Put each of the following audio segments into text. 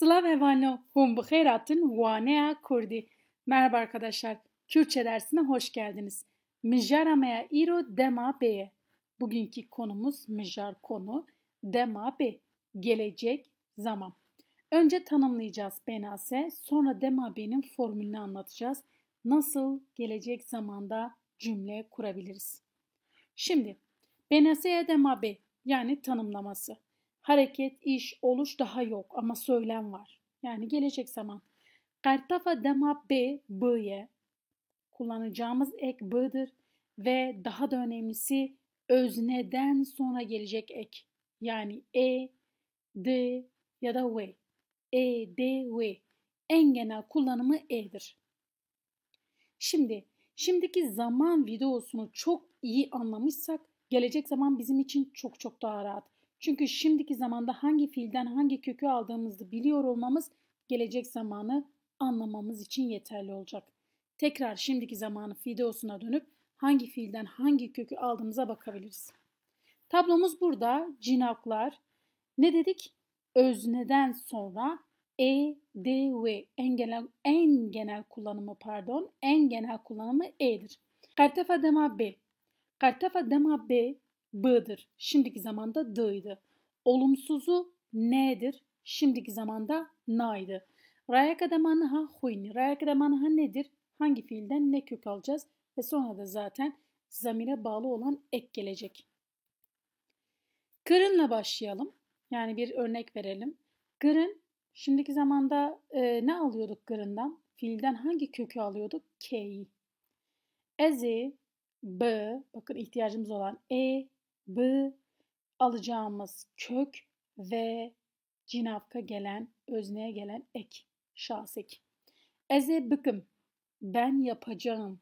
Sıla ve vanno hum bixeyratın vanea kurdi. Merhaba arkadaşlar. Kürtçe dersine hoş geldiniz. Mijaramaya iro dema beye. Bugünkü konumuz mijar konu. Dema be. Gelecek zaman. Önce tanımlayacağız benase. Sonra dema be'nin formülünü anlatacağız. Nasıl gelecek zamanda cümle kurabiliriz? Şimdi benaseye dema be yani tanımlaması. Hareket, iş, oluş daha yok ama söylem var. Yani gelecek zaman. Kartafa dema be, b'ye kullanacağımız ek b'dır ve daha da önemlisi özneden sonra gelecek ek. Yani d ya da v. D, v. En genel kullanımı e'dir. Şimdiki zaman videosunu çok iyi anlamışsak gelecek zaman bizim için çok daha rahat. Çünkü şimdiki zamanda hangi fiilden hangi kökü aldığımızı biliyor olmamız gelecek zamanı anlamamız için yeterli olacak. Tekrar şimdiki zamanı videosuna dönüp hangi fiilden hangi kökü aldığımıza bakabiliriz. Tablomuz burada. Cinaklar. Ne dedik? Özneden sonra D, V en genel kullanımı E'dir. Kartefa dema B. Kartefa dema B, B'dır. Şimdiki zamanda D'ydı. Olumsuzu N'dir. Şimdiki zamanda Na'ydı. Rayaka demanha huyni. Rayaka demanha nedir? Hangi fiilden ne kök alacağız? Ve sonra da zaten zamire bağlı olan ek gelecek. Kırınla başlayalım. Yani bir örnek verelim. Kırın, şimdiki zamanda ne alıyorduk kırından? Fiilden hangi kökü alıyorduk? K'yi. Ezi, b, bakın ihtiyacımız olan b alacağımız kök ve cinavka gelen, özneye gelen ek, şahs ek. Eze bıkım, ben yapacağım.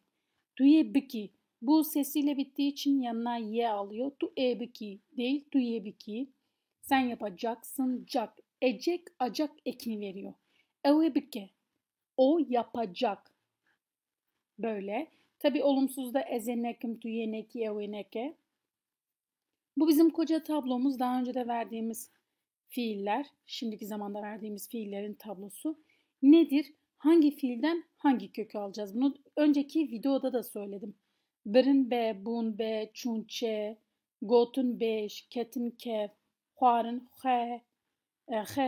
Duye biki, bu sesiyle bittiği için yanına ye alıyor. Tu biki değil, tu biki. Sen yapacaksın, cak. Ecek, acak ekini veriyor. Eve bike, o yapacak. Böyle. Tabi olumsuzda ezenekim, tu yeneki, eveneke. Bu bizim koca tablomuz. Daha önce de verdiğimiz fiiller, şimdiki zamanda verdiğimiz fiillerin tablosu. Nedir? Hangi fiilden hangi kökü alacağız? Bunu önceki videoda da söyledim. Birin be, bun be, çunçe, gotun beş, ketin kev, huarın he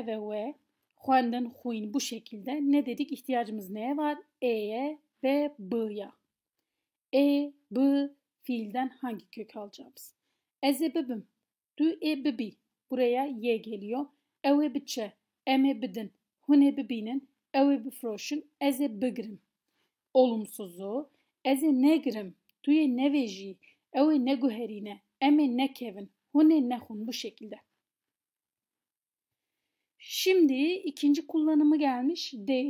ve ve, huandın huin bu şekilde. Ne dedik? İhtiyacımız neye var? E'ye ve b'ya. B fiilden hangi kök alacağımız? Ezebibim, du bibi. Buraya ye geliyor. Eve biçe, eme bidin, hune bibinin, eve bifroşun, eze bigrim. Olumsuzu, eze negrim, duye neveji, eve neguherine, eme nekevin, hune nehun bu şekilde. Şimdi ikinci kullanımı gelmiş D.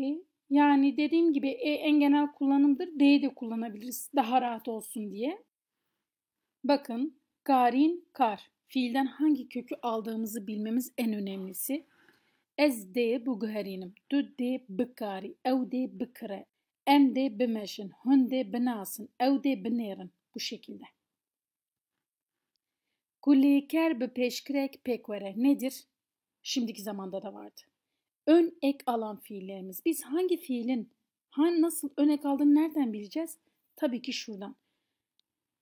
Yani dediğim gibi en genel kullanımdır. D'yi de kullanabiliriz daha rahat olsun diye. Bakın garin kar. Fiilden hangi kökü aldığımızı bilmemiz en önemlisi. Ez de bugarinim. Du de bikari. Ev de bikre. Em de bimeşin. Hun de binasın. Ev de binerin. Bu şekilde. Kuliker bi peşkirek pekvere. Nedir? Şimdiki zamanda da vardı. Ön ek alan fiillerimiz. Biz hangi fiilin nasıl ön ek aldığını nereden bileceğiz? Tabii ki şuradan.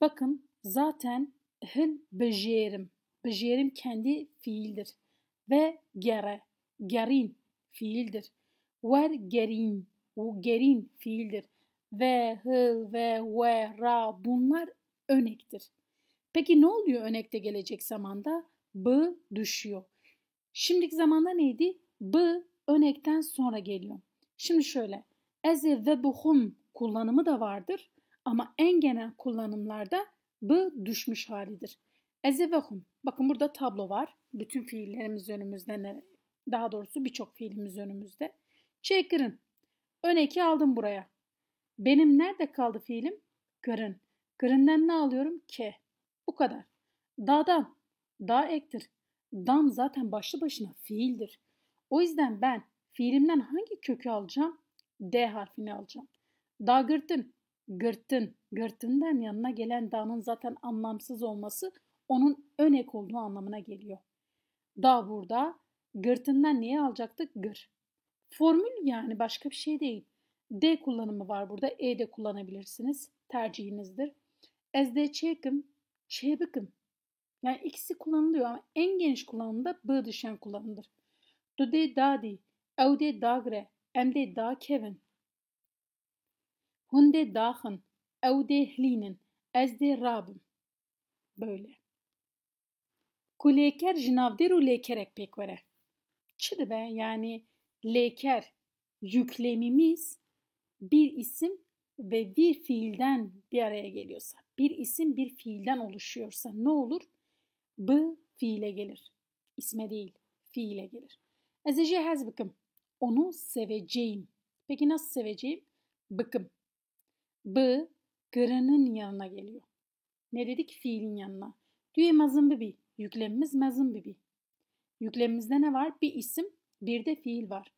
Bakın zaten becerim. Becerim kendi fiildir. Ve gerin fiildir. Ver gerin. O gerin fiildir. Ve, hıl, ve, ra bunlar ön ektir. Peki ne oluyor ön ekte gelecek zamanda? B düşüyor. Şimdiki zamanda neydi? B ön ekten sonra geliyor. Şimdi şöyle. Eze ve buhum kullanımı da vardır. Ama en genel kullanımlarda B düşmüş halidir. Eze ve hum. Bakın burada tablo var. Bütün fiillerimiz önümüzde. Daha doğrusu birçok fiilimiz önümüzde. Çekirin. Ön eki aldım buraya. Benim nerede kaldı fiilim? Kırın. Kırından ne alıyorum? Ke. Bu kadar. Dağdan. Dağ ektir. Dan zaten başlı başına fiildir. O yüzden ben fiilimden hangi kökü alacağım? D harfini alacağım. Dağ gırtın. Gırtın. Gırtından yanına gelen dağın zaten anlamsız olması onun ön ek olduğu anlamına geliyor. Dağ burada. Gırtından neyi alacaktık? Gır. Formül yani başka bir şey değil. D kullanımı var burada. E de kullanabilirsiniz. Tercihinizdir. Ez de çekim, çebikim. Yani ikisi kullanılıyor ama en geniş kullanımda B düşen kullanımdır. Du de dadi, ev de dagre, em de da kevin. Hun de daxın, ev de hlinin, ez de rabim. Böyle. Ku lêker ji navdêr û lêkerek pêk were. Çi dibe? Yani lêker yüklemimiz bir isim ve bir fiilden bir araya geliyorsa, bir isim bir fiilden oluşuyorsa ne olur? B fiile gelir. İsme değil, fiile gelir. Ez ê jê hez bikim. Onu seveceğim. Peki nasıl seveceğim? Bikim. B, gırının yanına geliyor. Ne dedik? Fiilin yanına. Duyemezim bibi. Yüklemimiz mezun bibi. Yüklemimizde ne var? Bir isim, bir de fiil var.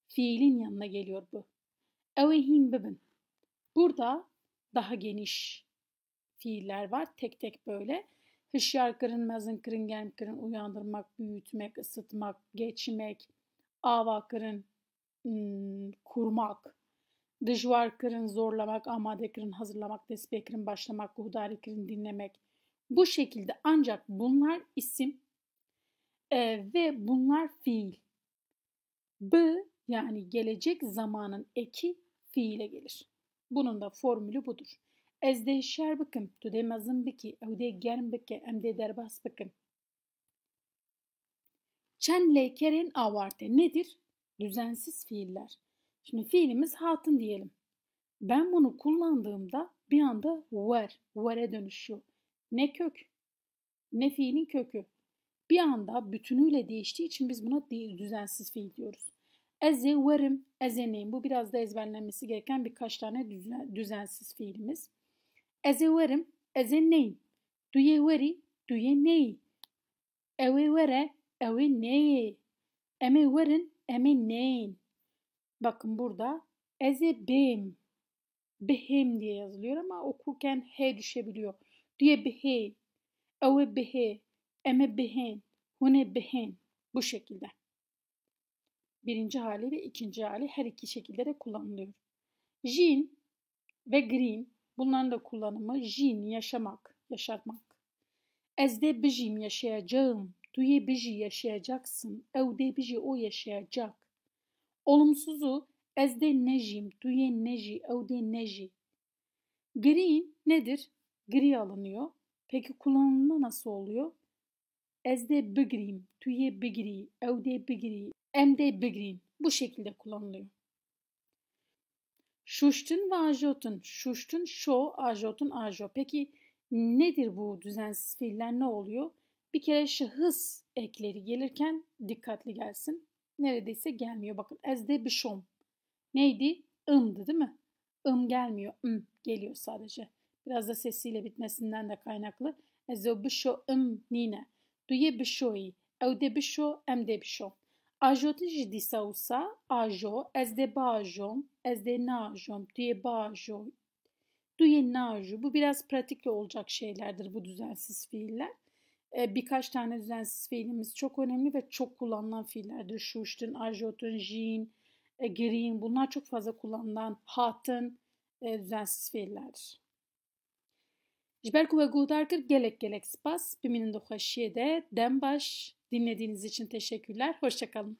Fiilin yanına geliyor bu. Evehim bibin. Burada daha geniş fiiller var. Tek tek böyle. Hışyar kırın, mezun kırın, gelm kırın, uyandırmak, büyütmek, ısıtmak, geçmek, ava kırın, kurmak, dijvar kırın, zorlamak, amade kırın, hazırlamak, despe kırın, başlamak, guhdari kırın, dinlemek. Bu şekilde ancak bunlar isim ve bunlar fiil. B yani gelecek zamanın eki fiile gelir. Bunun da formülü budur. Ez de şer bikim, tu de mezin biki, ev de germ bike, em de derbas bikim. Çen leykerin avarte nedir? Düzensiz fiiller. Şimdi fiilimiz hatın diyelim. Ben bunu kullandığımda bir anda were dönüşüyor. Ne kök, ne fiilin kökü. Bir anda bütünüyle değiştiği için biz buna düzensiz fiil diyoruz. Eze, verim, ezeneyim. Bu biraz da ezberlenmesi gereken birkaç tane düzensiz fiilimiz. Eze verim, ezeneyim. Duye veri, duye neyi. Eve vere, eve neyi. Eme verin, eme neyin. Bakın burada eze bem, behem diye yazılıyor ama okurken he düşebiliyor. Duye behe, eve behe, eme behen, hune behen. Bu şekilde. Birinci hali ve ikinci hali her iki şekilde de kullanılıyor. Jin ve green bunların da kullanımı jin yaşamak, yaşatmak. Ezde bijim yaşayacağım, duye biji yaşayacaksın, evde biji o yaşayacak. Olumsuzu ezde nejim, duye neji, evde neji. Green nedir? Gri alınıyor. Peki kullanımı nasıl oluyor? Ezde bigrim, duye bigri, evde bigri, emde bigrin. Bu şekilde kullanılıyor. Şuştun ve ajotun. Şuştun, şo, ajotun, ajo. Peki nedir bu düzensiz fiiller ne oluyor? Bir kere şahıs ekleri gelirken dikkatli gelsin. Neredeyse gelmiyor. Bakın ezde bişom. Neydi? Im'dı değil mi? Gelmiyor. Geliyor sadece. Biraz da sesiyle bitmesinden de kaynaklı. Ezde bişo nine. Duye bişoi. Evde bişo, emde bişo. Ajotun ji dîsa wisa ajo, ez de bajom, ez de najom, duye bajo, duye najo. Bu biraz pratikli olacak şeylerdir bu düzensiz fiiller. Birkaç tane düzensiz fiilimiz çok önemli ve çok kullanılan fiillerdir. Şuştun, ajotun, jin, green bunlar çok fazla kullanılan hatın düzensiz fiillerdir. Ji ku ve guhdar kir gelek spas. Biminin de hoşiye de. Dembaş dinlediğiniz için teşekkürler. Hoşçakalın.